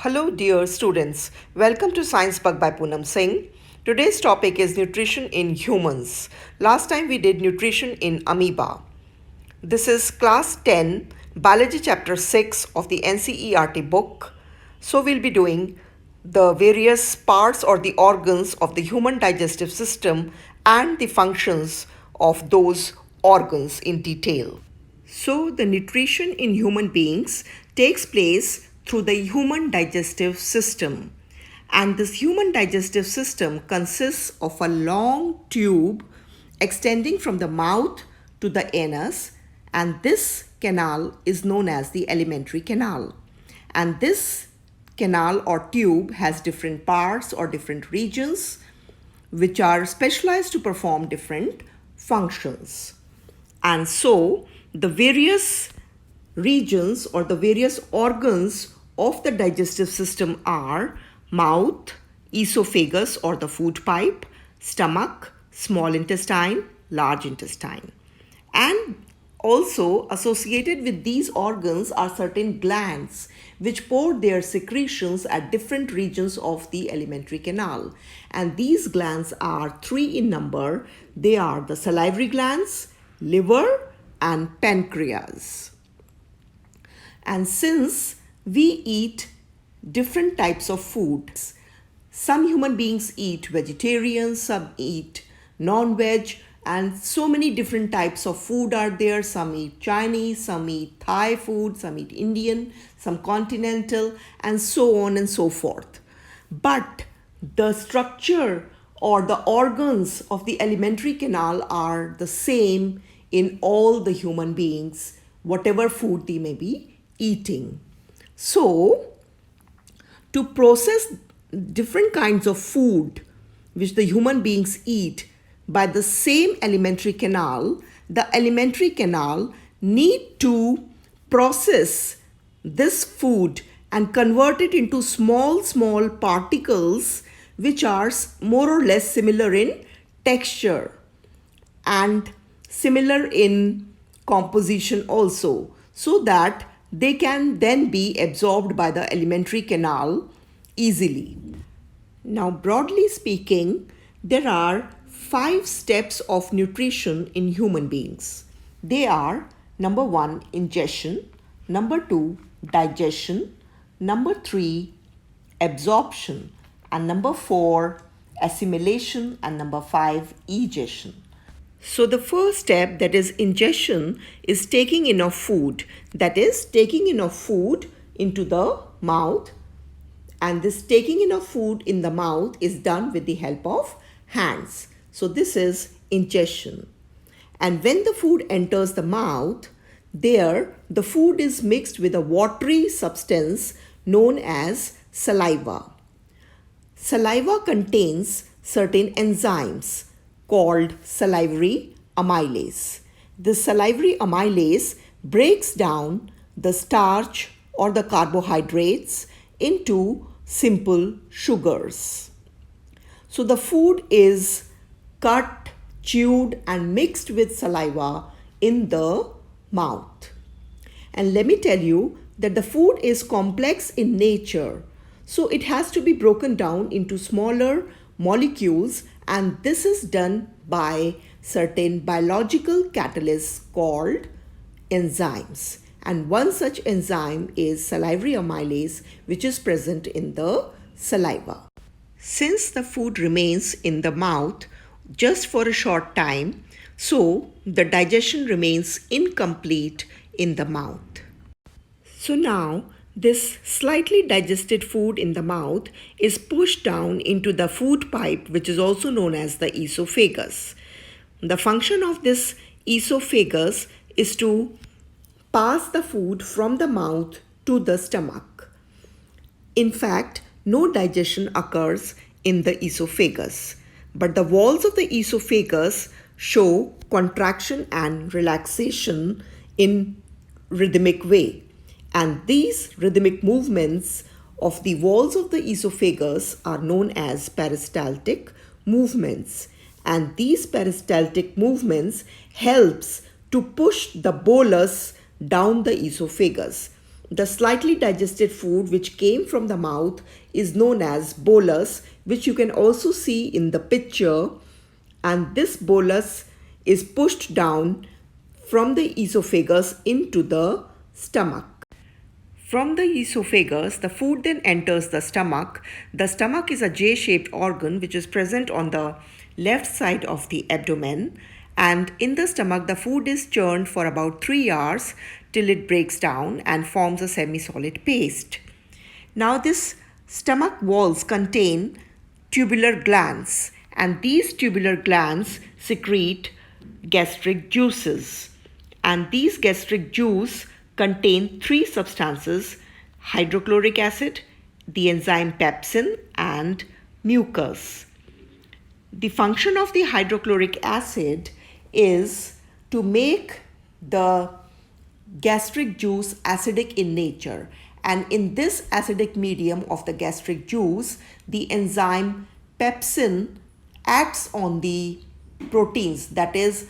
Hello dear students, welcome to Science Bug by Poonam Singh. Today's topic is nutrition in humans. Last time we did nutrition in amoeba. This is class 10, Biology chapter 6 of the NCERT book. So we'll be doing the various parts or the organs of the human digestive system and the functions of those organs in detail. So, the nutrition in human beings takes place through the human digestive system. And this human digestive system consists of a long tube extending from the mouth to the anus, and this canal is known as the alimentary canal. And this canal or tube has different parts or different regions which are specialized to perform different functions. And so, the various regions or the various organs of the digestive system are mouth, esophagus or the food pipe, stomach, small intestine, large intestine. And also associated with these organs are certain glands which pour their secretions at different regions of the alimentary canal. And these glands are 3 in number. They are the salivary glands, liver, and pancreas. And since we eat different types of foods, some human beings eat vegetarian, some eat non-veg, and so many different types of food are there. Some eat Chinese, some eat Thai food, some eat Indian, some continental, and so on and so forth. But the structure or the organs of the alimentary canal are the same in all the human beings, whatever food they may be eating. So, to process different kinds of food which the human beings eat by the same alimentary canal, the alimentary canal need to process this food and convert it into small particles which are more or less similar in texture and similar in composition also, so that they can then be absorbed by the alimentary canal easily. Now, broadly speaking, there are 5 steps of nutrition in human beings. They are number 1, ingestion, number 2, digestion, number 3, absorption, and number 4, assimilation, and number 5, egestion. So the first step, that is ingestion, is taking enough food. That is taking enough food into the mouth. And this taking enough food in the mouth is done with the help of hands. So this is ingestion. And when the food enters the mouth, there the food is mixed with a watery substance known as saliva. Saliva contains certain enzymes called salivary amylase. This salivary amylase breaks down the starch or the carbohydrates into simple sugars. So the food is cut, chewed, and mixed with saliva in the mouth. And let me tell you that the food is complex in nature. So it has to be broken down into smaller molecules, and this is done by certain biological catalysts called enzymes. And one such enzyme is salivary amylase, which is present in the saliva. Since the food remains in the mouth just for a short time, so the digestion remains incomplete in the mouth. So now, this slightly digested food in the mouth is pushed down into the food pipe, which is also known as the esophagus. The function of this esophagus is to pass the food from the mouth to the stomach. In fact, no digestion occurs in the esophagus, but the walls of the esophagus show contraction and relaxation in rhythmic way. And these rhythmic movements of the walls of the esophagus are known as peristaltic movements. And these peristaltic movements helps to push the bolus down the esophagus. The slightly digested food which came from the mouth is known as bolus, which you can also see in the picture. And this bolus is pushed down from the esophagus into the stomach. From the esophagus, the food then enters the stomach. The stomach is a J-shaped organ which is present on the left side of the abdomen. And in the stomach, the food is churned for about 3 hours till it breaks down and forms a semi-solid paste. Now, this stomach walls contain tubular glands, and these tubular glands secrete gastric juices. And these gastric juice contain 3 substances: hydrochloric acid, the enzyme pepsin, and mucus. The function of the hydrochloric acid is to make the gastric juice acidic in nature, and in this acidic medium of the gastric juice, the enzyme pepsin acts on the proteins. That is,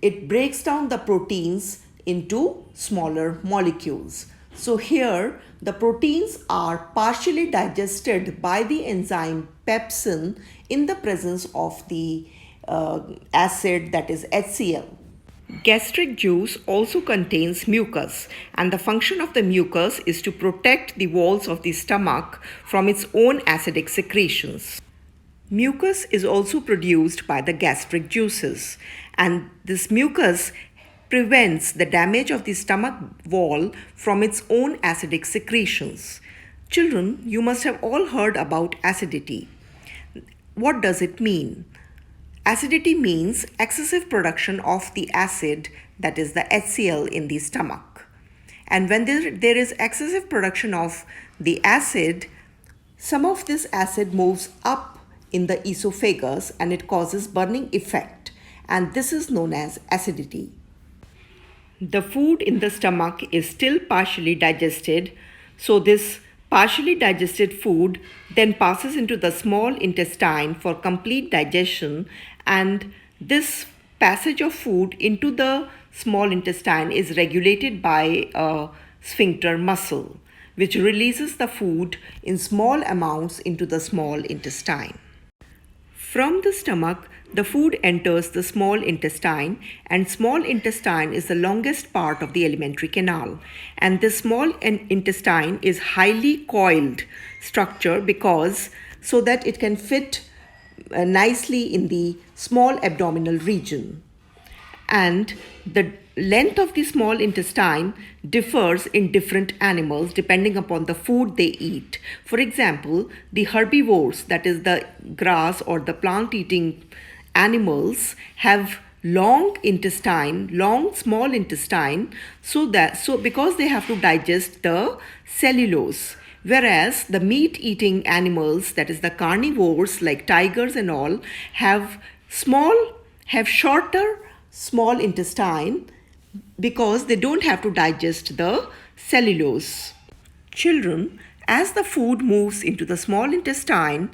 it breaks down the proteins into smaller molecules. So here the proteins are partially digested by the enzyme pepsin in the presence of the acid, that is HCl. Gastric juice also contains mucus, and the function of the mucus is to protect the walls of the stomach from its own acidic secretions. Mucus is also produced by the gastric juices, and this mucus prevents the damage of the stomach wall from its own acidic secretions. Children, you must have all heard about acidity. What does it mean? Acidity means excessive production of the acid, that is the HCl, in the stomach. And when there is excessive production of the acid, some of this acid moves up in the esophagus and it causes burning effect, and this is known as acidity. The food in the stomach is still partially digested, so this partially digested food then passes into the small intestine for complete digestion, and this passage of food into the small intestine is regulated by a sphincter muscle, which releases the food in small amounts into the small intestine. From the stomach, the food enters the small intestine, and small intestine is the longest part of the alimentary canal. And this small intestine is highly coiled structure because so that it can fit nicely in the small abdominal region. And the length of the small intestine differs in different animals depending upon the food they eat. For example, the herbivores, that is the grass or the plant-eating animals, have long small intestine, so because they have to digest the cellulose. Whereas the meat-eating animals, that is the carnivores like tigers and all, have shorter small intestine because they don't have to digest the cellulose. Children, as the food moves into the small intestine,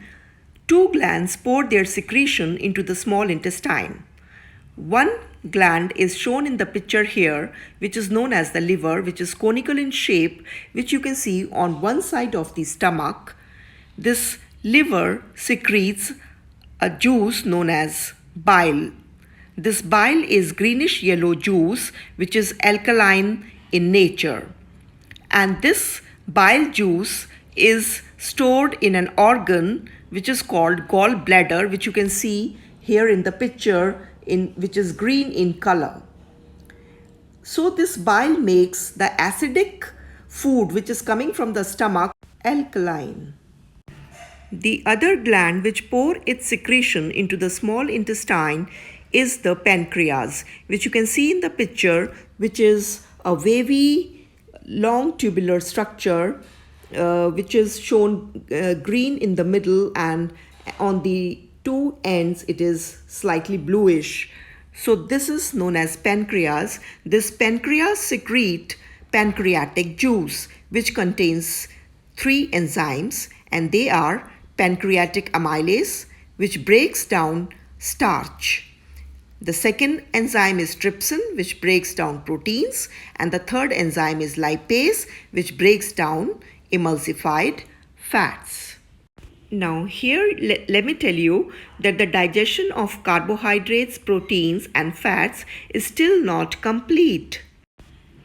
2 glands pour their secretion into the small intestine. One gland is shown in the picture here, which is known as the liver, which is conical in shape, which you can see on one side of the stomach. This liver secretes a juice known as bile. This bile is greenish yellow juice which is alkaline in nature. And this bile juice is stored in an organ which is called gallbladder, which you can see here in the picture, which is green in color. So this bile makes the acidic food which is coming from the stomach alkaline. The other gland which pour its secretion into the small intestine is the pancreas, which you can see in the picture, which is a wavy long tubular structure which is shown green in the middle, and on the 2 ends it is slightly bluish. So this is known as pancreas. This pancreas secrete pancreatic juice which contains 3 enzymes, and they are pancreatic amylase, which breaks down starch, The second enzyme is trypsin, which breaks down proteins, and the third enzyme is lipase, which breaks down emulsified fats. Now here let me tell you that the digestion of carbohydrates, proteins and fats is still not complete.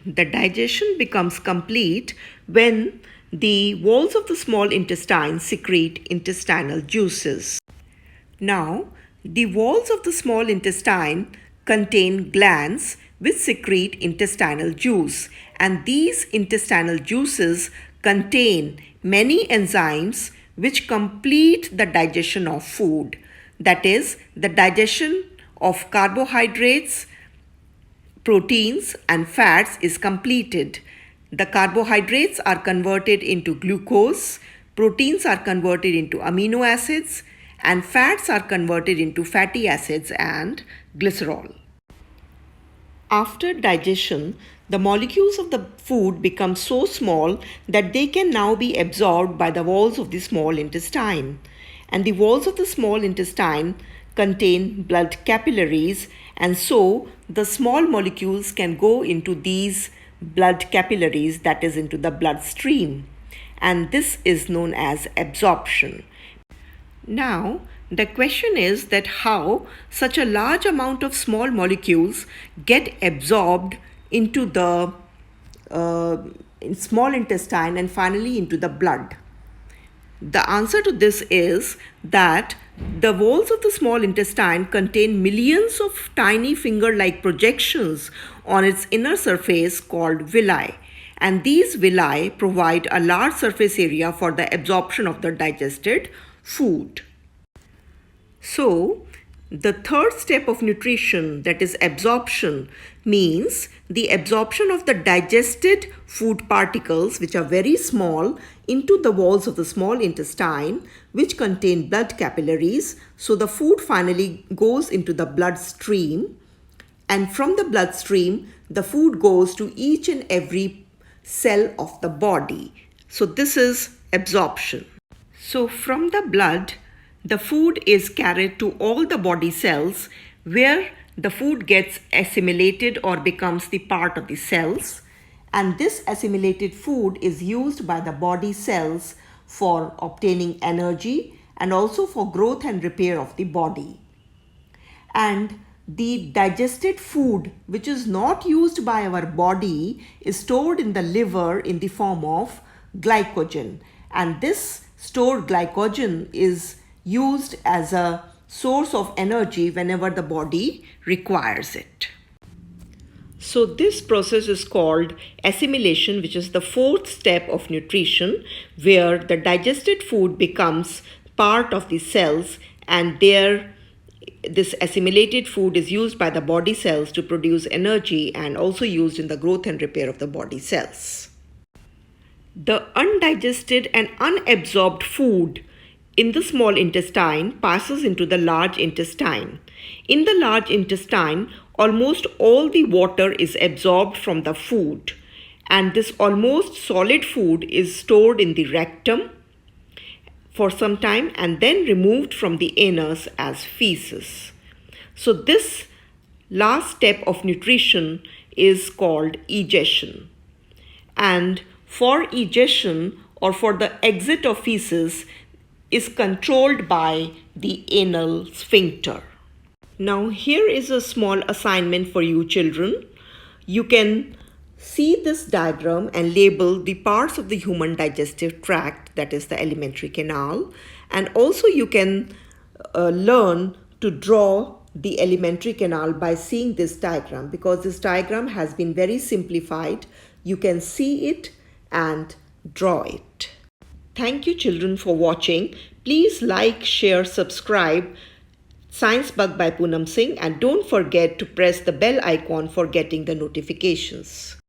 The digestion becomes complete when the walls of the small intestine secrete intestinal juices. Now, the walls of the small intestine contain glands which secrete intestinal juice, and these intestinal juices contain many enzymes which complete the digestion of food. That is, the digestion of carbohydrates, proteins and fats is completed. The carbohydrates are converted into glucose, proteins are converted into amino acids, and fats are converted into fatty acids and glycerol. After digestion, the molecules of the food become so small that they can now be absorbed by the walls of the small intestine. And the walls of the small intestine contain blood capillaries, and so the small molecules can go into these blood capillaries, that is, into the bloodstream. And this is known as absorption. Now, the question is that how such a large amount of small molecules get absorbed into the small intestine and finally into the blood. The answer to this is that the walls of the small intestine contain millions of tiny finger-like projections on its inner surface called villi, and these villi provide a large surface area for the absorption of the digested food. So, the third step of nutrition, that is absorption, means the absorption of the digested food particles, which are very small, into the walls of the small intestine, which contain blood capillaries. So the food finally goes into the bloodstream, and from the bloodstream, the food goes to each and every cell of the body. So this is absorption. So from the blood, the food is carried to all the body cells, where the food gets assimilated or becomes the part of the cells, and this assimilated food is used by the body cells for obtaining energy and also for growth and repair of the body. And the digested food which is not used by our body is stored in the liver in the form of glycogen, and this stored glycogen is used as a source of energy whenever the body requires it. So this process is called assimilation, which is the fourth step of nutrition, where the digested food becomes part of the cells, and this assimilated food is used by the body cells to produce energy and also used in the growth and repair of the body cells. The undigested and unabsorbed food in the small intestine passes into the large intestine. In the large intestine, almost all the water is absorbed from the food, and this almost solid food is stored in the rectum for some time and then removed from the anus as feces. So this last step of nutrition is called egestion. And for egestion, or for the exit of feces, is controlled by the anal sphincter. Now here is a small assignment for you children. You can see this diagram and label the parts of the human digestive tract, that is the alimentary canal, and also you can learn to draw the alimentary canal by seeing this diagram, because this diagram has been very simplified. You can see it and draw it. Thank you children for watching. Please like, share, subscribe Science Bug by Poonam Singh, and don't forget to press the bell icon for getting the notifications.